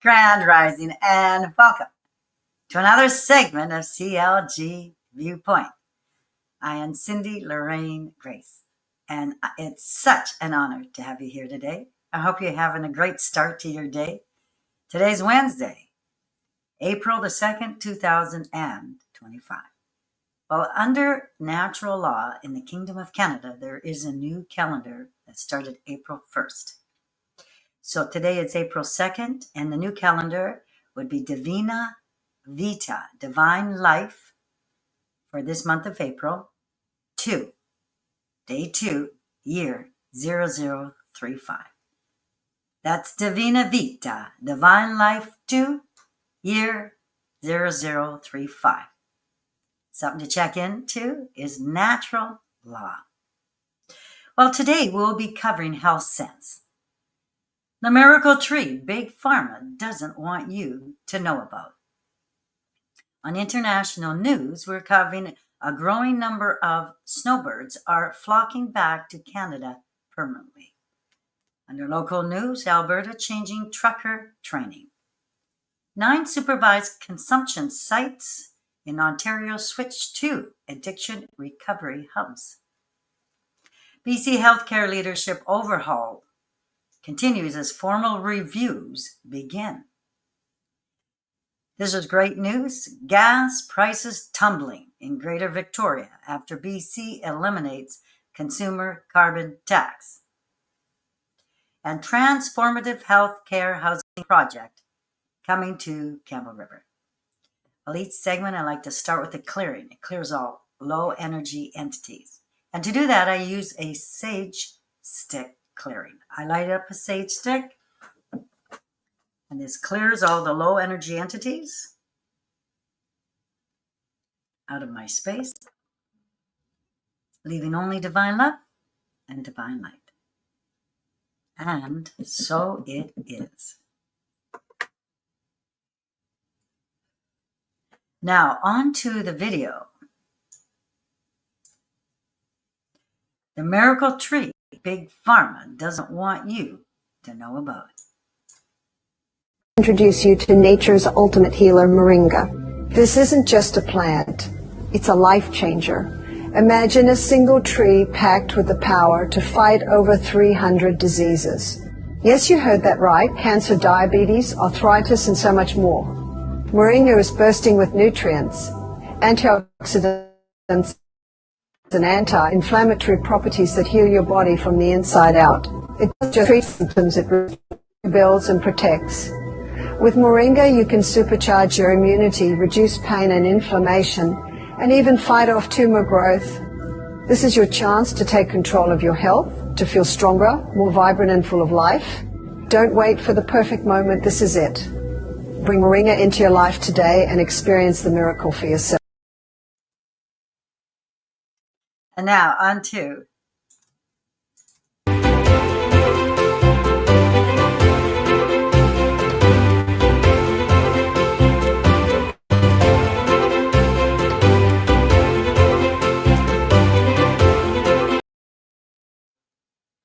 Grand Rising, and welcome to another segment of CLG View Point. I am Cindy Lorraine Grais, and it's such an honor to have you here today. I hope you're having a great start to your day. Today's Wednesday, April the 2nd, 2025. Well, under natural law in the Kingdom of Canada, there is a new calendar that started April 1st. So today it's April 2nd, and the new calendar would be Divina Vita, Divine Life, for this month of April, day 2, year 0035. That's Divina Vita, Divine Life 2, year 0035. Something to check into is natural law. Well, today we'll be covering health sense. The miracle tree Big Pharma doesn't want you to know about. On international news, we're covering a growing number of snowbirds are flocking back to Canada permanently. Under local news, Alberta changing trucker training. 9 supervised consumption sites in Ontario switch to addiction recovery hubs. BC healthcare leadership overhaul continues as formal reviews begin. This is great news. Gas prices tumbling in Greater Victoria after BC eliminates consumer carbon tax. And transformative healthcare housing project coming to Campbell River. Well, each segment I like to start with the clearing. It clears all low energy entities. And to do that, I use a sage stick clearing. I light up a sage stick, and this clears all the low energy entities out of my space, leaving only divine love and divine light. And so it is. Now, on to the video. The miracle tree Big Pharma doesn't want you to know about. Introduce you to nature's ultimate healer, moringa. This isn't just a plant, it's a life changer. Imagine a single tree packed with the power to fight over 300 diseases. Yes, you heard that right, cancer, diabetes, arthritis, and so much more. Moringa is bursting with nutrients, antioxidants, and anti-inflammatory properties that heal your body from the inside out. It doesn't just treat symptoms, it rebuilds and protects. With moringa, you can supercharge your immunity, reduce pain and inflammation, and even fight off tumor growth. This is your chance to take control of your health, to feel stronger, more vibrant and full of life. Don't wait for the perfect moment, this is it. Bring moringa into your life today and experience the miracle for yourself. And now, on to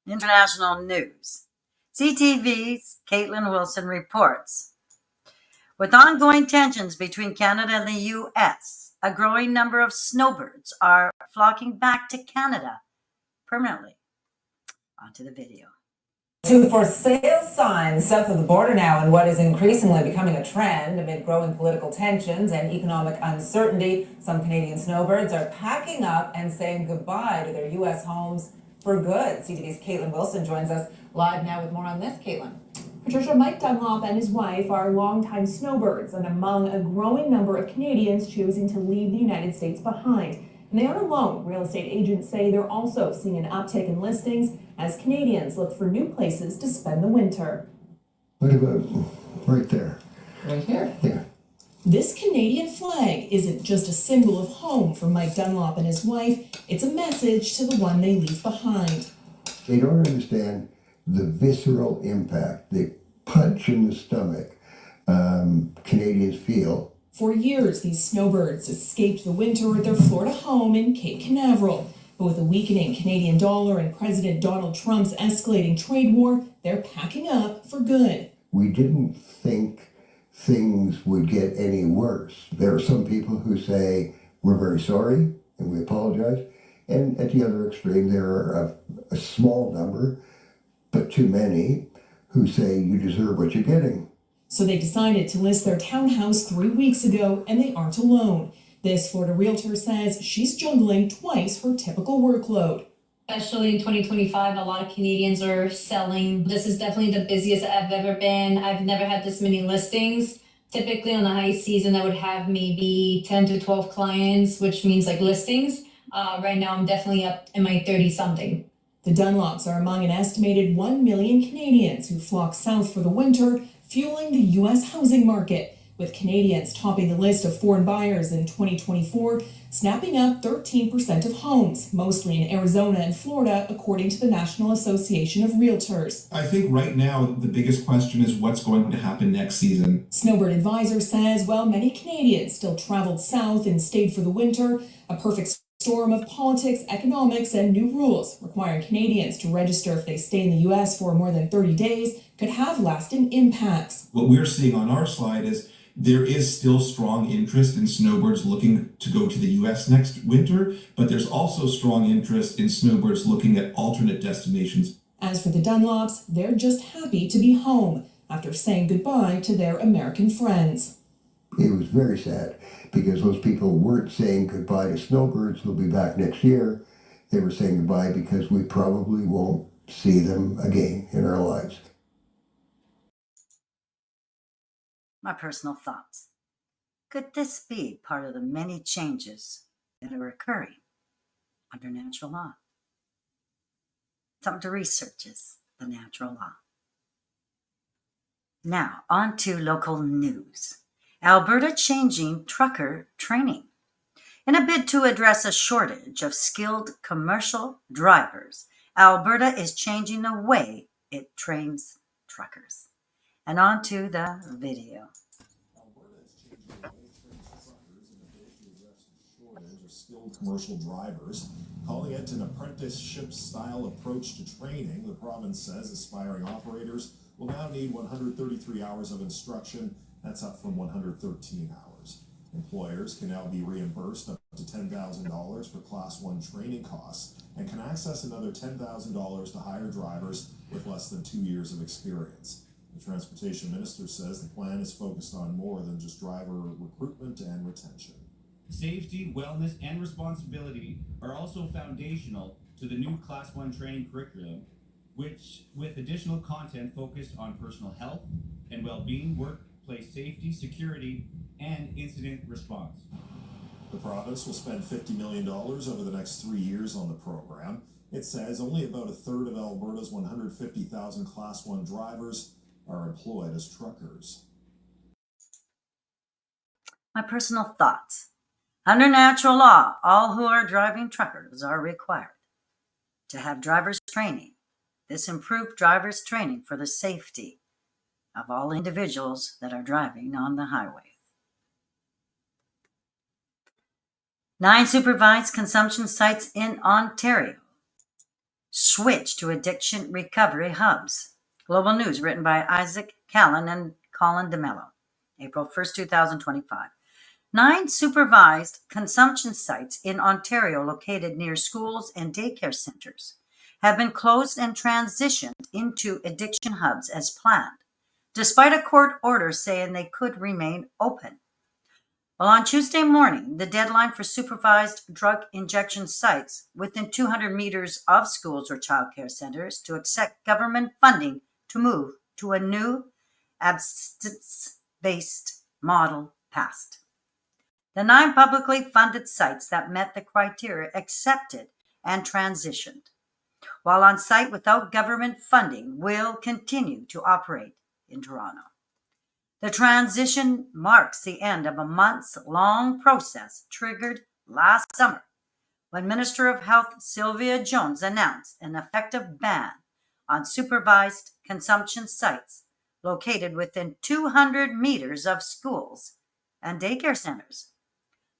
international news. CTV's Caitlin Wilson reports, with ongoing tensions between Canada and the U.S., a growing number of snowbirds are flocking back to Canada permanently. On to the video. To for sale signs south of the border now in what is increasingly becoming a trend amid growing political tensions and economic uncertainty. Some Canadian snowbirds are packing up and saying goodbye to their U.S. homes for good. CTV's Caitlin Wilson joins us live now with more on this. Caitlin. Patricia, Mike Dunlop and his wife are longtime snowbirds and among a growing number of Canadians choosing to leave the United States behind. And they aren't alone. Real estate agents say they're also seeing an uptick in listings as Canadians look for new places to spend the winter. What about right there? Right here? Yeah. This Canadian flag isn't just a symbol of home for Mike Dunlop and his wife. It's a message to the one they leave behind. They don't understand the visceral impact, the punch in the stomach Canadians feel. For years, these snowbirds escaped the winter at their Florida home in Cape Canaveral. But with a weakening Canadian dollar and President Donald Trump's escalating trade war, they're packing up for good. We didn't think things would get any worse. There are some people who say, we're very sorry and we apologize. And at the other extreme, there are a small number, but too many, who say you deserve what you're getting. So they decided to list their townhouse 3 weeks ago, and they aren't alone. This Florida realtor says she's juggling twice her typical workload. Especially in 2025, a lot of Canadians are selling. This is definitely the busiest I've ever been. I've never had this many listings. Typically on the high season, I would have maybe 10 to 12 clients, which means like listings. Right now, I'm definitely up in my 30 something. The Dunlops are among an estimated 1 million Canadians who flock south for the winter, fueling the U.S. housing market, with Canadians topping the list of foreign buyers in 2024, snapping up 13% of homes, mostly in Arizona and Florida, according to the National Association of Realtors. I think right now the biggest question is what's going to happen next season. Snowbird Advisor says while many Canadians still traveled south and stayed for the winter, a perfect storm of politics, economics, and new rules requiring Canadians to register if they stay in the U.S. for more than 30 days could have lasting impacts. What we're seeing on our slide is there is still strong interest in snowbirds looking to go to the U.S. next winter, but there's also strong interest in snowbirds looking at alternate destinations. As for the Dunlops, they're just happy to be home after saying goodbye to their American friends. It was very sad because those people weren't saying goodbye to snowbirds who'll be back next year. They were saying goodbye because we probably won't see them again in our lives. My personal thoughts. Could this be part of the many changes that are occurring under natural law? Something to research is the natural law. Now, on to local news. Alberta changing trucker training. In a bid to address a shortage of skilled commercial drivers, Alberta is changing the way it trains truckers. And on to the video. Alberta is changing the way it trains truckers in a bid to address the shortage of skilled commercial drivers. Calling it an apprenticeship-style approach to training, the province says aspiring operators will now need 133 hours of instruction. That's up from 113 hours. Employers can now be reimbursed up to $10,000 for Class 1 training costs and can access another $10,000 to hire drivers with less than 2 years of experience. The Transportation Minister says the plan is focused on more than just driver recruitment and retention. Safety, wellness, and responsibility are also foundational to the new Class 1 training curriculum, which, with additional content focused on personal health and well-being, workplace safety, security, and incident response. The province will spend $50 million over the next 3 years on the program. It says only about a third of Alberta's 150,000 Class 1 drivers are employed as truckers. My personal thoughts. Under natural law, all who are driving truckers are required to have driver's training. This improved driver's training for the safety of all individuals that are driving on the highway. 9 supervised consumption sites in Ontario switch to addiction recovery hubs. Global News, written by Isaac Callan and Colin DeMello, April 1st, 2025. 9 supervised consumption sites in Ontario located near schools and daycare centers have been closed and transitioned into addiction hubs as planned, despite a court order saying they could remain open. Well, on Tuesday morning, the deadline for supervised drug injection sites within 200 meters of schools or childcare centers to accept government funding to move to a new abstinence-based model passed. The 9 publicly funded sites that met the criteria accepted and transitioned, while on site without government funding will continue to operate in Toronto. The transition marks the end of a months-long process triggered last summer when Minister of Health Sylvia Jones announced an effective ban on supervised consumption sites located within 200 meters of schools and daycare centers.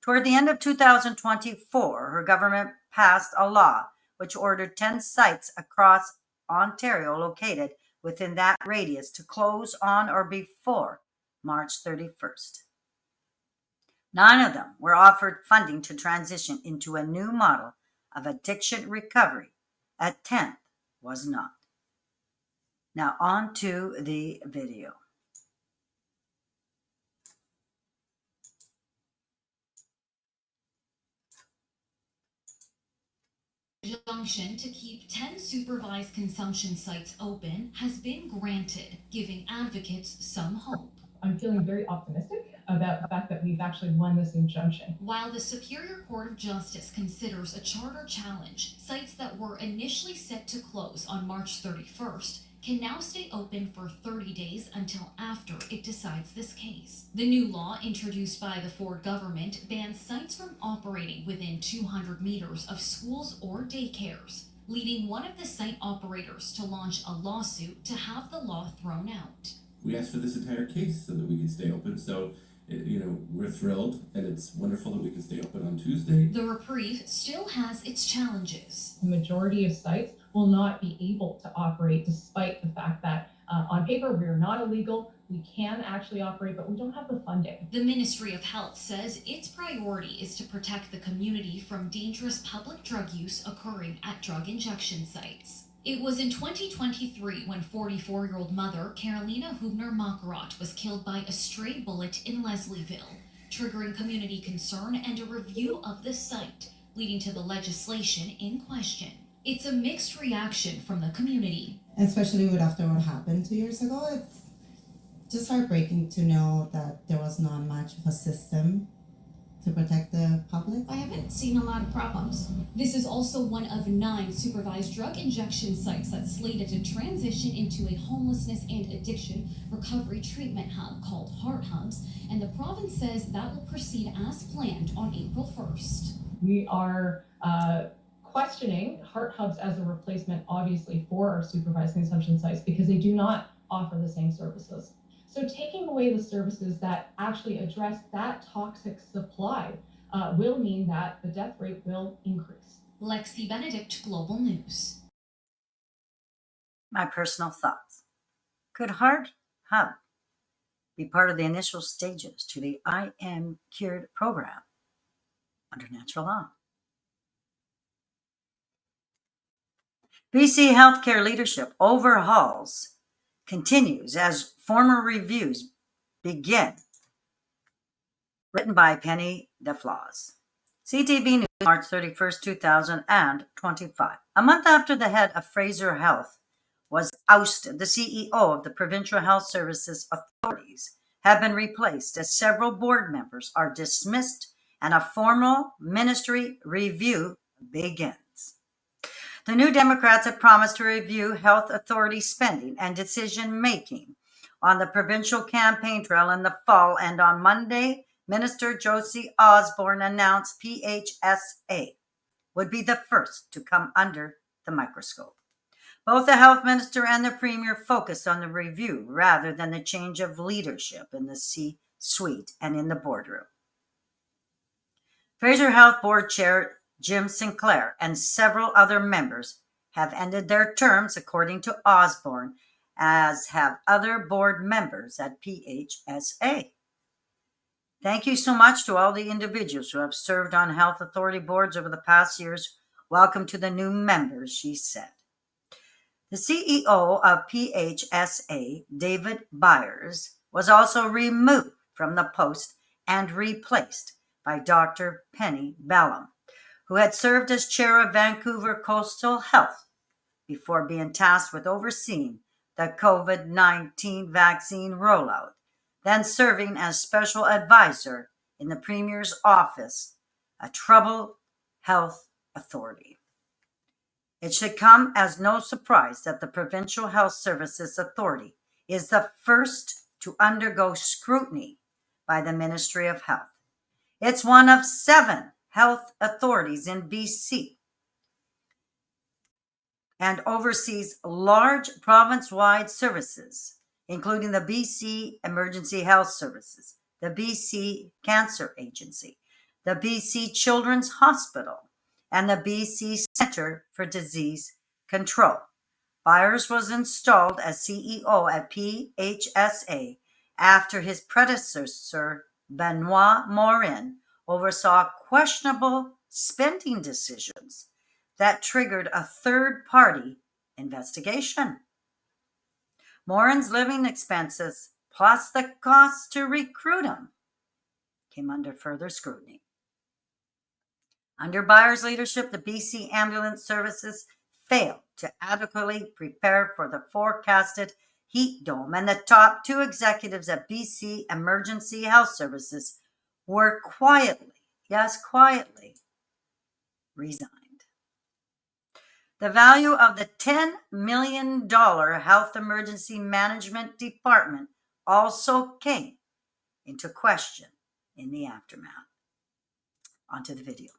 Toward the end of 2024, her government passed a law which ordered 10 sites across Ontario located within that radius to close on or before March 31st. 9 of them were offered funding to transition into a new model of addiction recovery. A 10th was not. Now on to the video. Injunction to keep 10 supervised consumption sites open has been granted, giving advocates some hope. I'm feeling very optimistic about the fact that we've actually won this injunction. While the Superior Court of Justice considers a charter challenge, sites that were initially set to close on March 31st can now stay open for 30 days until after it decides this case. The new law, introduced by the Ford government, bans sites from operating within 200 meters of schools or daycares, leading one of the site operators to launch a lawsuit to have the law thrown out. We asked for this entire case so that we could stay open, so we're thrilled, and it's wonderful that we can stay open on Tuesday. The reprieve still has its challenges. The majority of sites will not be able to operate, despite the fact that on paper we are not illegal. We can actually operate, but we don't have the funding. The Ministry of Health says its priority is to protect the community from dangerous public drug use occurring at drug injection sites. It was in 2023 when 44-year-old mother Carolina Hubner-Makarot was killed by a stray bullet in Leslieville, triggering community concern and a review of the site, leading to the legislation in question. It's a mixed reaction from the community. Especially after what happened 2 years ago, it's just heartbreaking to know that there was not much of a system to protect the public. I haven't seen a lot of problems. This is also one of 9 supervised drug injection sites that's slated to transition into a homelessness and addiction recovery treatment hub called Heart Hubs, and the province says that will proceed as planned on April 1st. We are questioning Heart Hubs as a replacement, obviously, for our supervised consumption sites because they do not offer the same services. So taking away the services that actually address that toxic supply will mean that the death rate will increase. Lexi Benedict, Global News. My personal thoughts. Could Heart Hub be part of the initial stages to the I Am Cured program under natural law? BC healthcare leadership overhauls continues as former reviews begin. Written by Penny DeFlaws. CTV News, March 31st, 2025. A month after the head of Fraser Health was ousted, the CEO of the Provincial Health Services Authorities have been replaced as several board members are dismissed and a formal ministry review begins. The New Democrats have promised to review health authority spending and decision-making on the provincial campaign trail in the fall, and on Monday, Minister Josie Osborne announced PHSA would be the first to come under the microscope. Both the health minister and the premier focused on the review rather than the change of leadership in the C-suite and in the boardroom. Fraser Health Board Chair Jim Sinclair and several other members have ended their terms, according to Osborne, as have other board members at PHSA. Thank you so much to all the individuals who have served on health authority boards over the past years. Welcome to the new members, she said. The CEO of PHSA, David Byers, was also removed from the post and replaced by Dr. Penny Bellum, who had served as chair of Vancouver Coastal Health before being tasked with overseeing the COVID-19 vaccine rollout, then serving as special advisor in the Premier's office, a troubled health authority. It should come as no surprise that the Provincial Health Services Authority is the first to undergo scrutiny by the Ministry of Health. It's one of 7 health authorities in BC and oversees large province-wide services, including the BC Emergency Health Services, the BC Cancer Agency, the BC Children's Hospital, and the BC Centre for Disease Control. Byers was installed as CEO at PHSA after his predecessor, Benoit Morin, oversaw questionable spending decisions that triggered a third-party investigation. Morin's living expenses, plus the cost to recruit him, came under further scrutiny. Under Byers' leadership, the BC ambulance services failed to adequately prepare for the forecasted heat dome, and the top two executives at BC Emergency Health Services were quietly resigned. The value of the $10 million Health Emergency Management Department also came into question in the aftermath. Onto the video.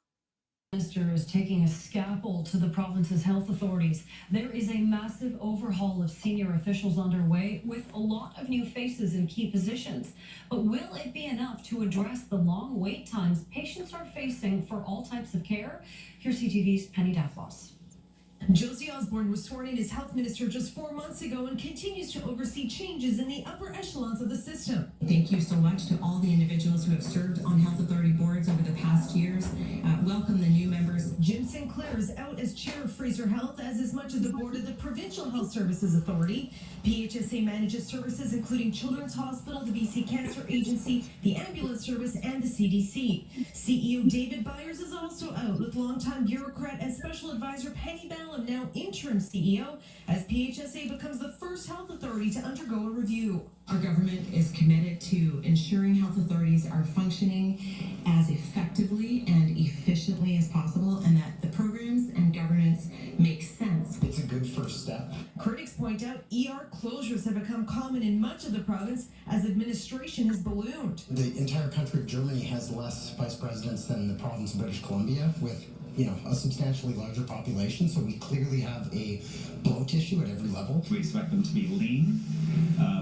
Minister is taking a scalpel to the province's health authorities. There is a massive overhaul of senior officials underway with a lot of new faces in key positions. But will it be enough to address the long wait times patients are facing for all types of care? Here's CTV's Penny Daflos. Josie Osborne was sworn in as health minister just 4 months ago and continues to oversee changes in the upper echelons of the system. Thank you so much to all the individuals who have served on health authority boards over the past years. Welcome the new members. Jim Sinclair is out as chair of Fraser Health, as is much of the board of the Provincial Health Services Authority. PHSA manages services including Children's Hospital, the BC Cancer Agency, the Ambulance Service, and the CDC. CEO David Byers is also out, with longtime bureaucrat and special advisor Penny Ballum now interim CEO, as PHSA becomes the first health authority to undergo a review. Our government is committed to ensuring health authorities are functioning as effectively and efficiently as possible, and that the programs and governance make sense. It's a good first step. Critics point out ER closures have become common in much of the province as administration has ballooned. The entire country of Germany has less vice presidents than the province of British Columbia, with a substantially larger population, so we clearly have a bloat issue at every level. We expect them to be lean.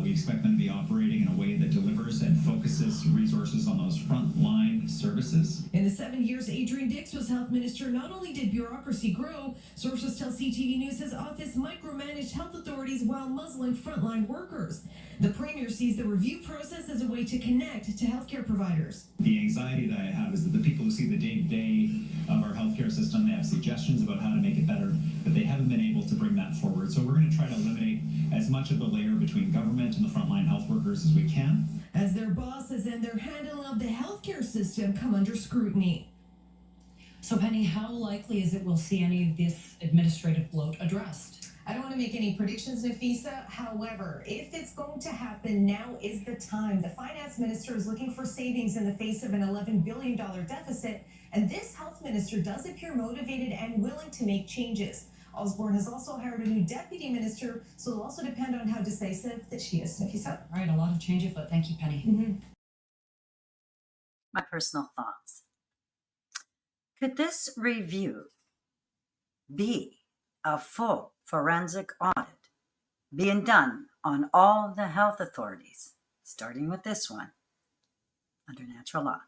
We expect them to be operating in a way that delivers and focuses resources on those frontline services. In the 7 years Adrian Dix was health minister, not only did bureaucracy grow, sources tell CTV News his office micromanaged health authorities while muzzling frontline workers. The premier sees the review process as a way to connect to healthcare providers. The anxiety that I have is that the people who see the day-to-day of our healthcare system, they have suggestions about how to make it better, but they haven't been able to bring that forward. So we're going to try to eliminate as much of the layer between government and the frontline health workers as we can. As their bosses and their handling of the healthcare system come under scrutiny. So Penny, how likely is it we'll see any of this administrative bloat addressed? I don't want to make any predictions, Nafisa. However, if it's going to happen, now is the time. The finance minister is looking for savings in the face of an $11 billion deficit, and this health minister does appear motivated and willing to make changes. Osborne has also hired a new deputy minister, so it'll also depend on how decisive that she is, Nafisa. All right, a lot of change afoot. Thank you, Penny. My personal thoughts. Could this review be a full forensic audit being done on all the health authorities, starting with this one, under natural law?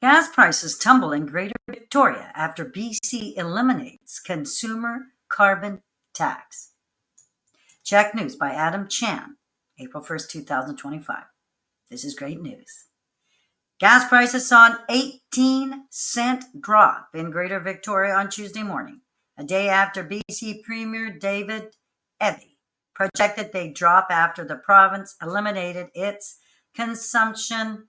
Gas prices tumble in Greater Victoria after BC eliminates consumer carbon tax. Check News by Adam Chan, April 1st, 2025. This is great news. Gas prices saw an 18-cent drop in Greater Victoria on Tuesday morning, a day after BC Premier David Eby projected they'd drop after the province eliminated its consumer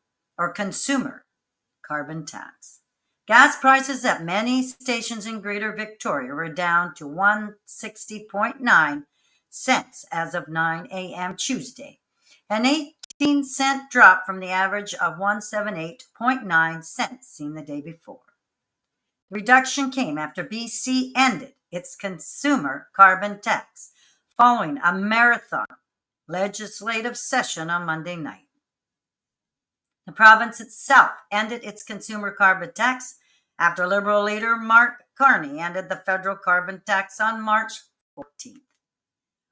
carbon tax. Gas prices at many stations in Greater Victoria were down to 160.9 cents as of 9 a.m. Tuesday, an 18-cent drop from the average of 178.9 cents seen the day before. The reduction came after BC ended its consumer carbon tax following a marathon legislative session on Monday night. The province itself ended its consumer carbon tax after Liberal leader Mark Carney ended the federal carbon tax on March 14th.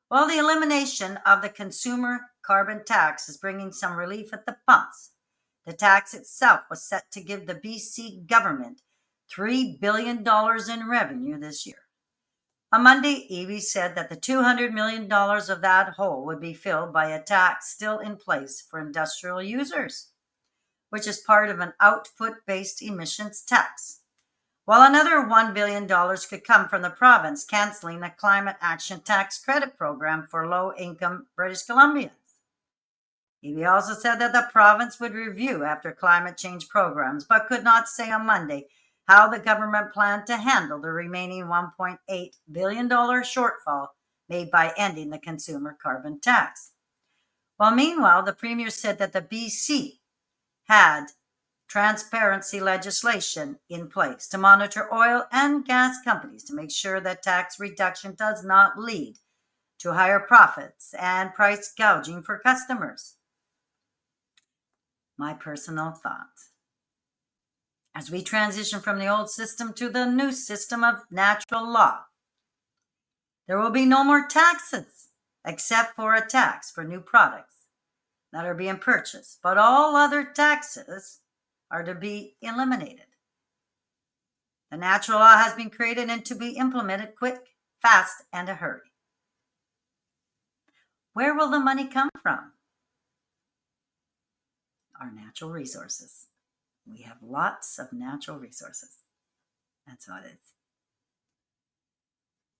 While the elimination of the consumer carbon tax is bringing some relief at the pumps, the tax itself was set to give the BC government $3 billion in revenue this year. On Monday, Eby said that the $200 million of that hole would be filled by a tax still in place for industrial users, which is part of an output-based emissions tax, while another $1 billion could come from the province canceling a climate action tax credit program for low-income British Columbians. Eby also said that the province would review after climate change programs, but could not say on Monday how the government planned to handle the remaining $1.8 billion shortfall made by ending the consumer carbon tax. While meanwhile, the Premier said that the BC had transparency legislation in place to monitor oil and gas companies to make sure that tax reduction does not lead to higher profits and price gouging for customers. My personal thoughts. As we transition from the old system to the new system of natural law, there will be no more taxes except for a tax for new products that are being purchased, but all other taxes are to be eliminated. The natural law has been created and to be implemented quick, fast, and a hurry. Where will the money come from? Our natural resources. We have lots of natural resources. That's what it is.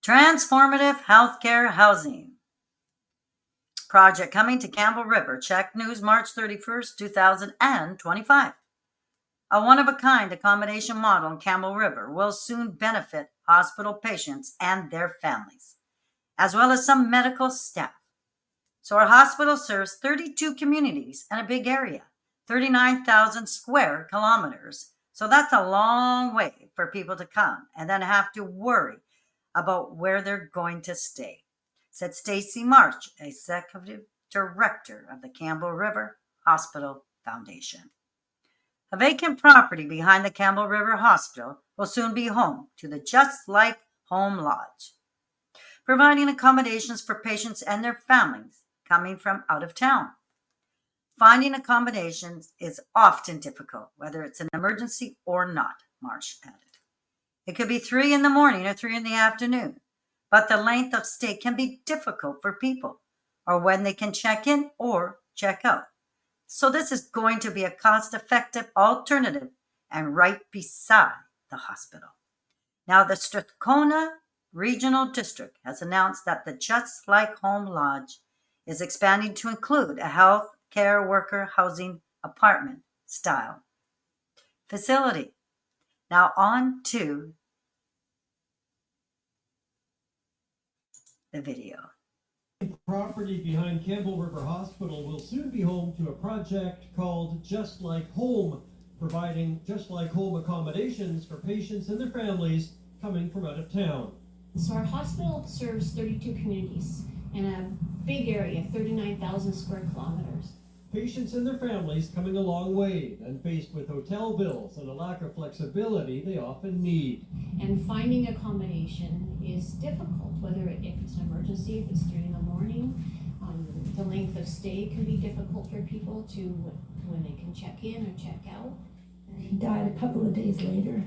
Transformative healthcare housing project coming to Campbell River. Check News, March 31st, 2025. A one-of-a-kind accommodation model in Campbell River will soon benefit hospital patients and their families, as well as some medical staff. So our hospital serves 32 communities and a big area, 39,000 square kilometers. So that's a long way for people to come and then have to worry about where they're going to stay, said Stacy March, Executive Director of the Campbell River Hospital Foundation. A vacant property behind the Campbell River Hospital will soon be home to the Just Like Home Lodge, providing accommodations for patients and their families coming from out of town. Finding accommodations is often difficult, whether it's an emergency or not, Marsh added. It could be 3 in the morning or 3 in the afternoon, but the length of stay can be difficult for people, or when they can check in or check out. So this is going to be a cost-effective alternative and right beside the hospital. Now, the Strathcona Regional District has announced that the Just Like Home Lodge is expanding to include a health care worker housing apartment style facility. Now on to the video. Property behind Campbell River Hospital will soon be home to a project called Just Like Home, providing Just Like Home accommodations for patients and their families coming from out of town. So our hospital serves 32 communities in a big area, 39,000 square kilometers. Patients and their families coming a long way and faced with hotel bills and a lack of flexibility they often need. And finding accommodation is difficult, whether if it's an emergency, if it's 3 in the morning. The length of stay can be difficult for people to when they can check in or check out. He died a couple of days later.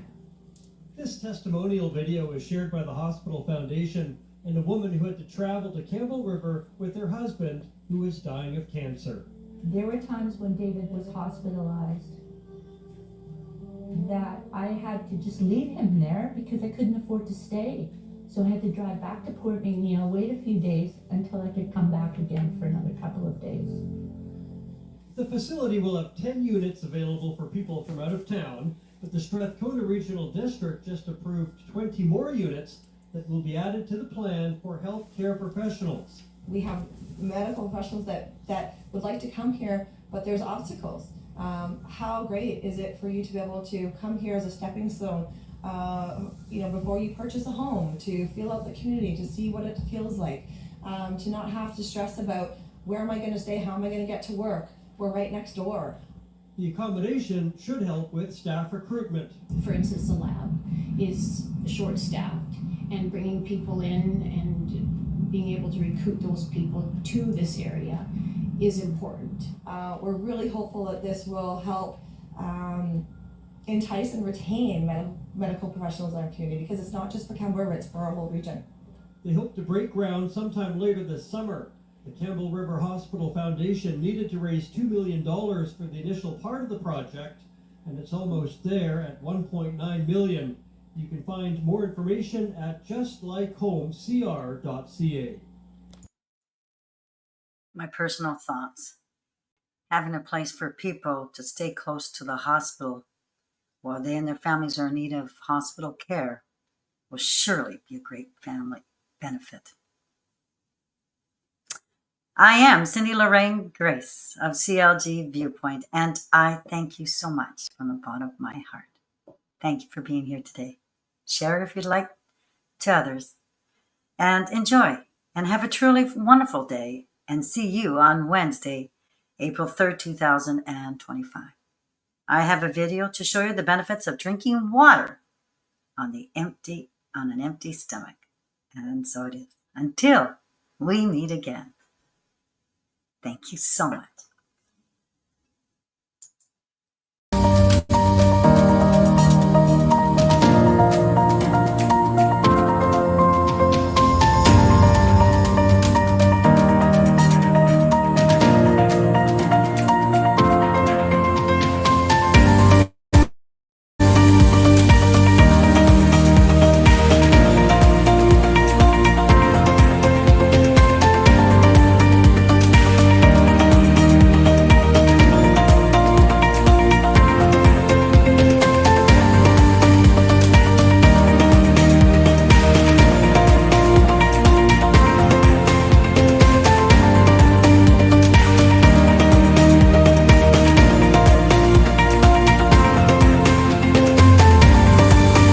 This testimonial video is shared by the Hospital Foundation and a woman who had to travel to Campbell River with her husband who was dying of cancer. There were times when David was hospitalized that I had to just leave him there because I couldn't afford to stay. So I had to drive back to Port McNeill, wait a few days until I could come back again for another couple of days. The facility will have 10 units available for people from out of town, but the Strathcona Regional District just approved 20 more units that will be added to the plan for healthcare professionals. We have medical professionals that would like to come here, but there's obstacles. How great is it for you to be able to come here as a stepping stone, before you purchase a home, to feel out the community, to see what it feels like, to not have to stress about where am I going to stay, how am I going to get to work. We're right next door. The accommodation should help with staff recruitment. For instance, the lab is short-staffed, and bringing people in and being able to recruit those people to this area is important. We're really hopeful that this will help entice and retain medical professionals in our community, because it's not just for Campbell River, it's for our whole region. They hope to break ground sometime later this summer. The Campbell River Hospital Foundation needed to raise $2 million for the initial part of the project, and it's almost there at $1.9 million. You can find more information at justlikehomecr.ca. My personal thoughts. Having a place for people to stay close to the hospital while they and their families are in need of hospital care will surely be a great family benefit. I am Cindy Lorraine Grais of CLG View Point, and I thank you so much from the bottom of my heart. Thank you for being here today. Share it if you'd like to others, and enjoy, and have a truly wonderful day, and see you on Wednesday, April 3rd, 2025. I have a video to show you the benefits of drinking water on an empty stomach. And so it is. Until we meet again. Thank you so much.